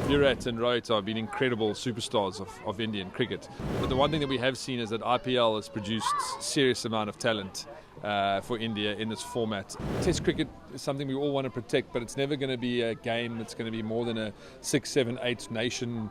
Virat and Rohit have been incredible superstars of Indian cricket. But the one thing that we have seen is that IPL has produced a serious amount of talent for India in this format. Test cricket is something we all want to protect, but it's never going to be a game that's going to be more than a 6, 7, 8 nation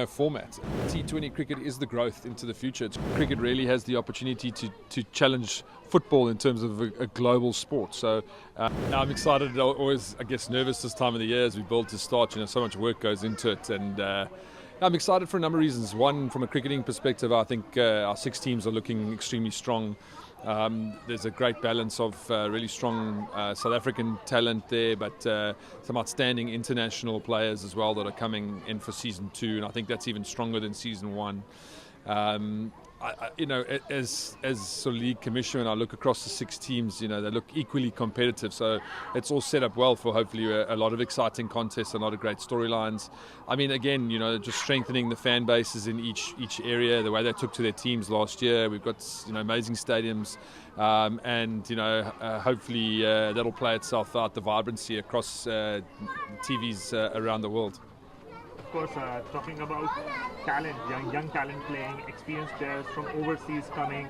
format. T20 cricket is the growth into the future. Cricket really has the opportunity to challenge football in terms of a global sport. So now I'm excited, always I guess nervous this time of the year as we build to start. So much work goes into it, and I'm excited for a number of reasons. One, from a cricketing perspective, I think our 6 teams are looking extremely strong. There's a great balance of really strong South African talent there, but some outstanding international players as well that are coming in for season 2, and I think that's even stronger than season 1. As sort of league commissioner, I look across the 6 teams. They look equally competitive, so it's all set up well for hopefully a lot of exciting contests, a lot of great storylines. I mean, again, just strengthening the fan bases in each area, the way they took to their teams last year. We've got amazing stadiums, and hopefully that'll play itself out, the vibrancy across TVs around the world. Of course, talking about talent, young talent playing, experienced players from overseas coming.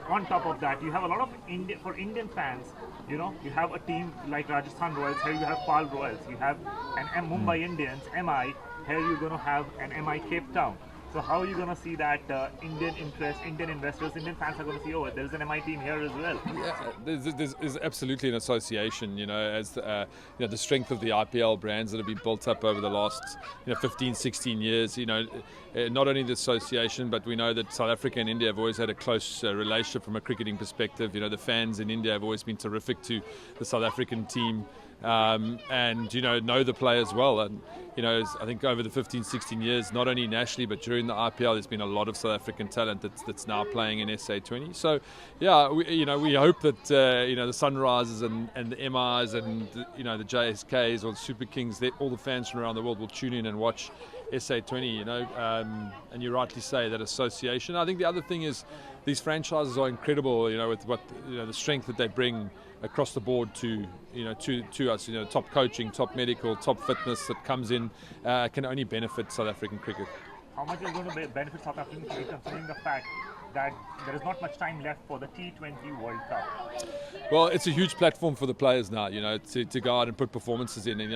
On top of that, you have a lot of Indian fans. You have a team like Rajasthan Royals. Here you have Pal Royals. You have an Mumbai Indians, MI. Here you're going to have an MI Cape Town. So how are you going to see that Indian interest, Indian investors, Indian fans are going to see, oh, there's an MI team here as well? Yeah, there's absolutely an association, as the strength of the IPL brands that have been built up over the last 15, 16 years. Not only the association, but we know that South Africa and India have always had a close relationship from a cricketing perspective. The fans in India have always been terrific to the South African team. And know the players well, and I think over the 15, 16 years, not only nationally but during the IPL, there's been a lot of South African talent that's now playing in SA20. So yeah, we hope that the Sunrisers and the MIs and the JSKs or the Super Kings, all the fans from around the world will tune in and watch SA20. And you rightly say that association. I think the other thing is these franchises are incredible, with what the strength that they bring across the board to us. Top coaching, top medical, top fitness that comes in can only benefit South African cricket. How much is going to benefit South African cricket, considering the fact that there is not much time left for the T20 World Cup? Well, it's a huge platform for the players now, to go out and put performances in. And,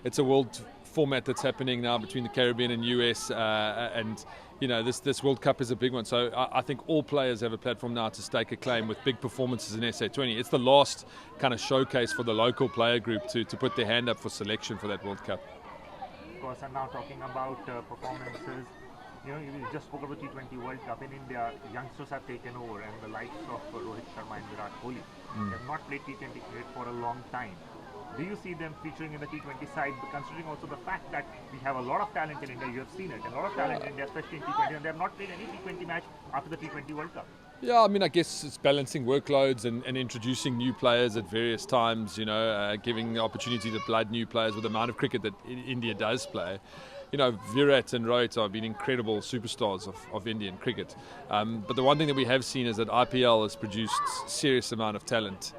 it's a world format that's happening now between the Caribbean and US, and this World Cup is a big one. So I think all players have a platform now to stake a claim with big performances in SA20. It's the last kind of showcase for the local player group to put their hand up for selection for that World Cup. Of course, and now talking about performances, you just spoke about the T20 World Cup in India. Youngsters have taken over, and the likes of Rohit Sharma and Virat Kohli have not played T20 cricket for a long time. Do you see them featuring in the T20 side, considering also the fact that we have a lot of talent in India? You have seen it, a lot of talent in India, especially in T20, and they have not played any T20 match after the T20 World Cup. Yeah, I mean, I guess it's balancing workloads and introducing new players at various times, giving the opportunity to blood new players with the amount of cricket that India does play. Virat and Rohit have been incredible superstars of Indian cricket. But the one thing that we have seen is that IPL has produced a serious amount of talent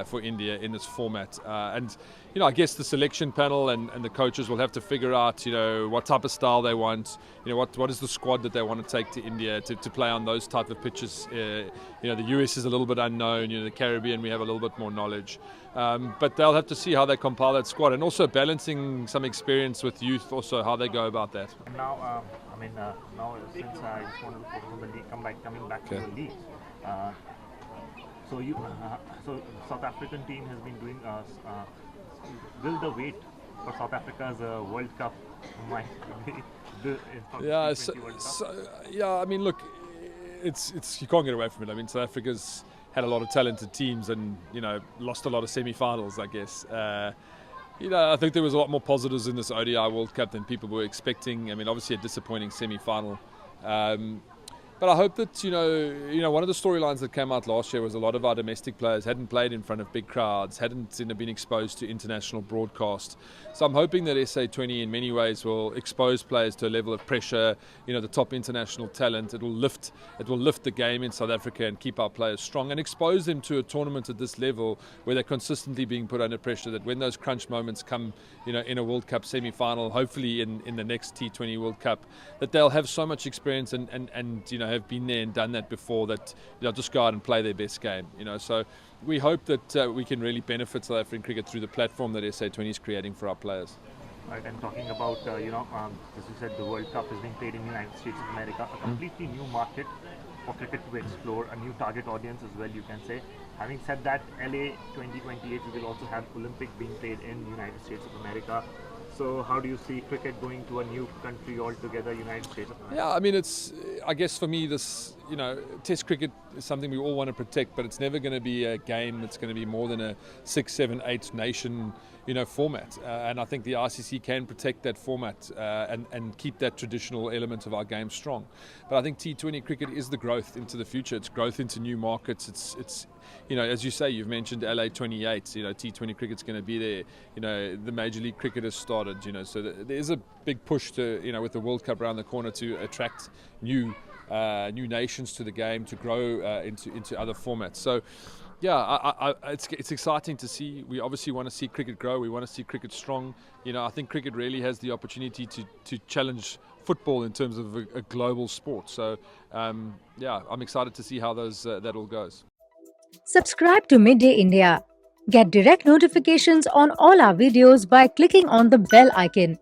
for India in this format. And I guess the selection panel and the coaches will have to figure out, what type of style they want, what is the squad that they want to take to India to play on those type of pitches. The US is a little bit unknown, the Caribbean we have a little bit more knowledge. But they'll have to see how they compile that squad, and also balancing some experience with youth, also how they go about that. Now, now since I just wanted to focus on the league, coming back to the league. So South African team has been doing. Will the wait for South Africa's World Cup might be I mean, look, it's you can't get away from it. I mean, South Africa's had a lot of talented teams and lost a lot of semi-finals, I guess. I think there was a lot more positives in this ODI World Cup than people were expecting. I mean, obviously a disappointing semi-final. But I hope that one of the storylines that came out last year was a lot of our domestic players hadn't played in front of big crowds, hadn't been exposed to international broadcast. So I'm hoping that SA20 in many ways will expose players to a level of pressure. The top international talent. It will lift the game in South Africa and keep our players strong and expose them to a tournament at this level where they're consistently being put under pressure. That when those crunch moments come, in a World Cup semi-final, hopefully in the next T20 World Cup, that they'll have so much experience and have been there and done that before, that they'll just go out and play their best game. So we hope that we can really benefit South African cricket through the platform that SA20 is creating for our players. Right, and talking about, as you said, the World Cup is being played in the United States of America, a completely new market for cricket to explore, a new target audience as well, you can say. Having said that, LA 2028, we will also have Olympic being played in the United States of America. So how do you see cricket going to a new country altogether, United States of America? Yeah, I mean, I guess for me, Test cricket is something we all want to protect, but it's never going to be a game that's going to be more than a 6, 7, 8 nation, format. And I think the ICC can protect that format and keep that traditional element of our game strong. But I think T20 cricket is the growth into the future. It's growth into new markets. It's as you say, you've mentioned LA 28. T20 cricket's going to be there. The Major League cricket has started. So there is a big push to, with the World Cup around the corner, to attract new nations to the game, to grow into other formats. So, yeah, it's exciting to see. We obviously want to see cricket grow. We want to see cricket strong. I think cricket really has the opportunity to challenge football in terms of a global sport. So, I'm excited to see how that all goes. Subscribe to Midday India. Get direct notifications on all our videos by clicking on the bell icon.